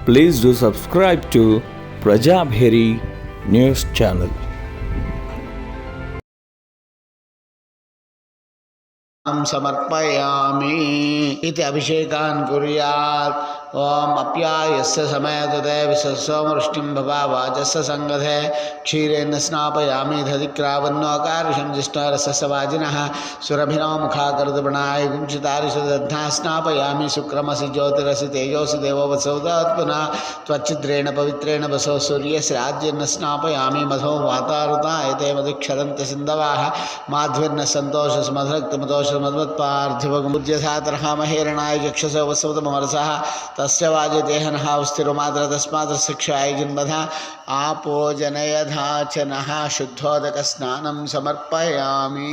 Please do subscribe to Prajabheri News Channel. समर्पयामि इति अभिषेकान् कुर्यात्। ओम अप्यायस्य समयतुते विश्वसोमवृष्टिं भवा वाचस्य संगधे क्षीरेण स्नापयामि दधिक्रावन्नोकारशं जिष्णरसस्वाजिनः सुरभिनो मुखाकर्दपणाय गुंचितारिषदध्ना स्नापयामि शुक्रमसि ज्योतिरसि तेजोसि देवो वसौदात्मना त्वच्चिद्रेण पवित्रेण वसो सूर्यस्य राज्येन स्नापयामि मधो वातारुताय ते मधुक्षरन्ति सिन्धवाः माध्वर्न सन्तोषस्मधरक्तमतोष मद्वत्पार्थिवगमुद्यथातरः महेरणाय चक्षुषो वसवतमरसः तस्य वाजते हनः स्थिरोमात्र तस्मात् शिक्षाय जन्मधा आपो जनयधाचनः शुद्धोदकस्नानं समर्पयामि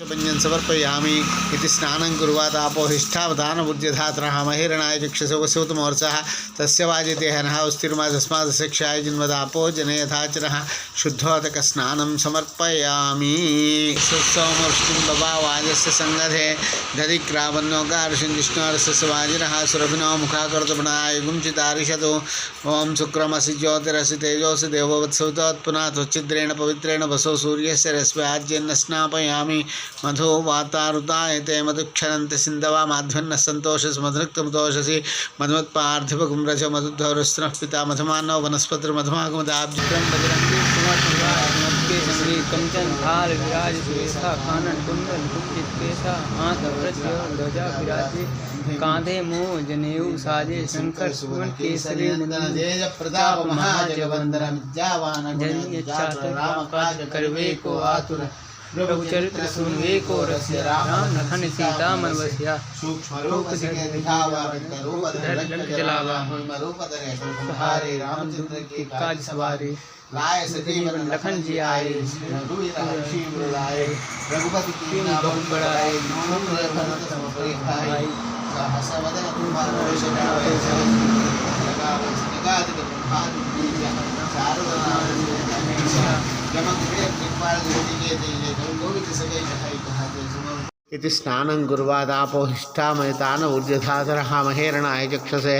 व्यञ्जनं समर्पयामि इति स्नानं कुर्वात् आपो हिष्ठावधानबुद्ध्यधातरः महेरणाय चक्षुषो वसवतमरसः तस्य वाजते हनः स्थिरोमात्र तस्मात् शिक्षाय जन्मधा आपो जनयधाचनः शुद्धोदकस्नानं समर्पयामि सोमवृष्टिं भवावाजस्य संगधे दधिक्रावन्नोकारशं जिष्णुरसस्वाजिनः सुरभिनो मुखाकर्तपणाय गुंचितारिषतो ओम शुक्रमसि ज्योतिरसि तेजोसि देवो वत्सौतोत्पुना त्वच्चिद्रेण पवित्रेण वसो सूर्यस्य रश्म्याज्येन स्नापयामि मधो वातारुताय ते मधुक्षरन्ति सिन्धवा माध्वन्नः सन्तोषस्मधुक्तमतोषसि मधुमत्पार्थिवगुम्रज मधुध्वरस्नः पिता मधुमानो वनस्पतिर्मधुमागमदाब्जितं बजरंगी कंचन थाल विराज सुवेशा कानन कुंडल कुंचित केशा हाथ वज्र ध्वजा विराजे कांधे मोह जनेऊ साजे शंकर सुवन केसरी तेज प्रताप महाजगवंदन विद्यावान जन चातुर राम काज करवे को आतुर प्रभु चरित्र सुनवे को रसिया राम लखन सीता मन बसिया सूक्ष्म रूप से दिखावा रूप धर चलावा रूप धरे सुहारे रामचंद्र की काज सवारी लाए सजीवन लखन जी आए रघुपति की नाम बढ़ाए सहस्रवदन तुम्हारा इति स्नानं कुर्वादापो हिष्ठामयतान ऊर्ध्वधातरः महेरणाय चक्षसे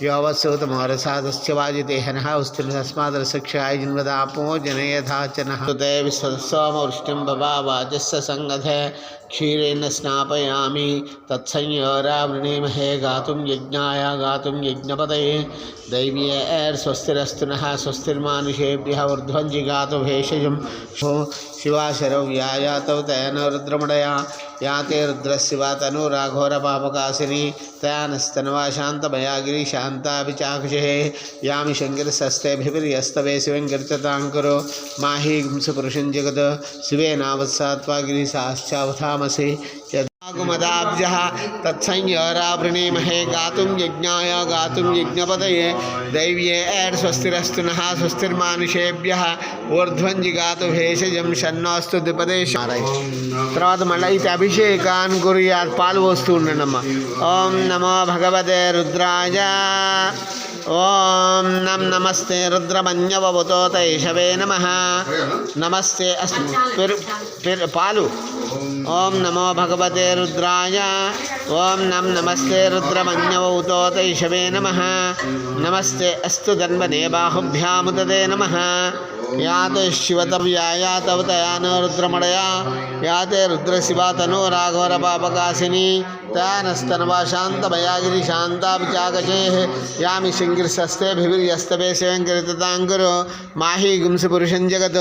योवस्योतमरसादस्य वाजिते हनः उस्तिर्तस्मादरशिक्षाय जन्मदापो जनयथाचनः सुते विश्वसोमवृष्टिं भवावाचस्य संगधे क्षीरेण स्नापयामि तत्संयोरावृणीमहे गातुं यज्ञाय गातुं यज्ञपतये दैव्यैर्स्वस्तिरस्तु नः स्वस्तिर्मानुषेभ्यः ऊर्ध्वञ्जिगातु भेषजं शिवाशरव्याया तव तेन रुद्रमणया याते रुद्रशिवा तनुराघोरपापकाशिनी तयानस्तनवा शान्तमया गिरिशान्ता विचाक्षुषे यामि शङ्करसस्तेभिर्यस्तवे शिवङ्कर्तताङ्कुरो माहि गुंसपुरुषं जगत् शिवेनावत्सा त्वा गिरिशाश्चावथामसि यदागुमदाब्जः तत्संयोरावृणीमहे गातुं यज्ञाय गातुं यज्ञपतये दैव्यैर्स्वस्तिरस्तु नः स्वस्तिर्मानुषेभ्यः ऊर्ध्वञ्जिगातु भेषजं షన్నోస్తు ద్విపదేశ తర్వాత మళ్ళీ అయితే అభిషేకాన్ని కుర్యాత్ పాలు పోస్తూ ఉండనమ్మా. ఓం నమో భగవతే రుద్రాయ ఓం నమస్తే రుద్రమన్యవతో తైషవే నమః నమస్తే పాలు ఓం నమో భగవతే రుద్రాయ ఓం నమస్తే రుద్రమన్యవతో తైషవే నమః నమస్తే అస్తు ధన్వనే బాహుభ్యాముదతే నమః याते शिवतव्याया तव तयान रुद्रमणया याते रुद्रशिवा तनो राघवर पापकाशिनी तयानस्तनवा शान्तमया गिरिशान्ता विचाकचेः यामि शृङ्गिर्षस्तेभिर्यस्तवे शिवङ्करितताङ्कुरो माहि गुंसपुरुषं जगत्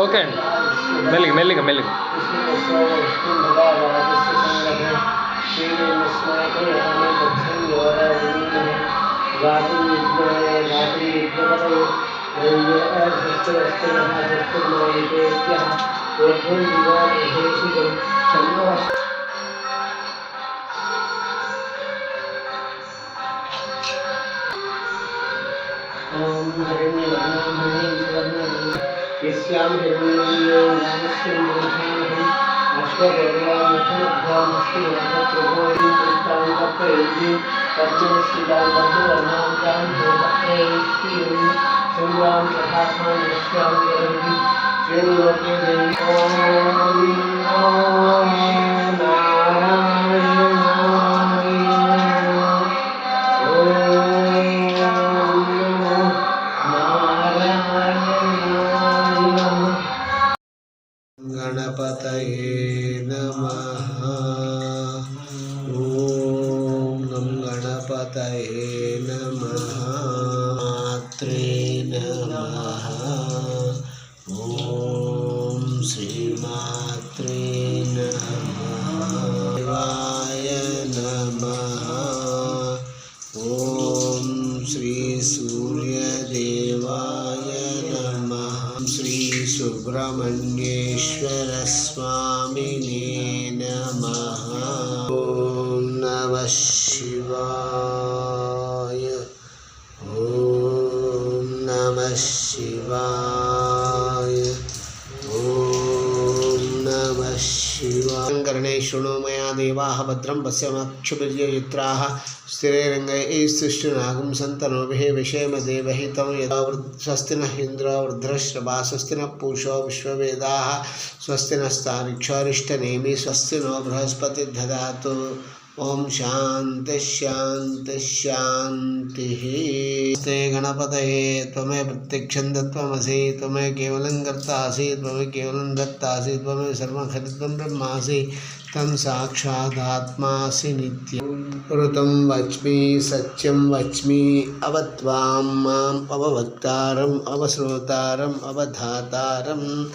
ఓకే మెల్లిగా మెల్లిగా మెల్లిగా गातुं विद्महे गातुं विद्महे गणपतये नमः। ॐ नम गणपतये नमः। मात्रे नमः। ॐ श्रीमात्रे नमः। शिवाय नमः। ॐ श्री सूर्यदेवाय नमः। श्री सुब्रह्मण्येश्वर स्वामिने नमः। ॐ नमः शिवाय। ॐ नमः शिवाय। ॐ नमः शिवाय। कर्णे शृणु मया देवाः भद्रं पश्यमाक्षुभिर्यजत्राः स्थिरैरङ्गैस्तुष्टुनागं सन्तनोभिः विषेम देवहितं यदा स्वस्ति नः इन्द्रो वृद्धश्रवा स्वस्ति नः पूषो विश्ववेदाः स्वस्ति नस्तारिक्षोरिष्टनेमि स्वस्ति नो बृहस्पतिर्दधातु। ओम शांति शांति शांतिः। ते गणपतये त्वमेव प्रत्यक्षं तत्त्वमसि त्वमेव केवलं कर्तासि त्वमेव केवलं दत्तासि त्वमेव सर्वं खलितं ब्रह्मासि तं साक्षादात्मासि नित्यं। ऋतं वच्मि सत्यं वच्मि अवत्वां माम् अववक्तारम् अवश्रोतारम् अवधातारम्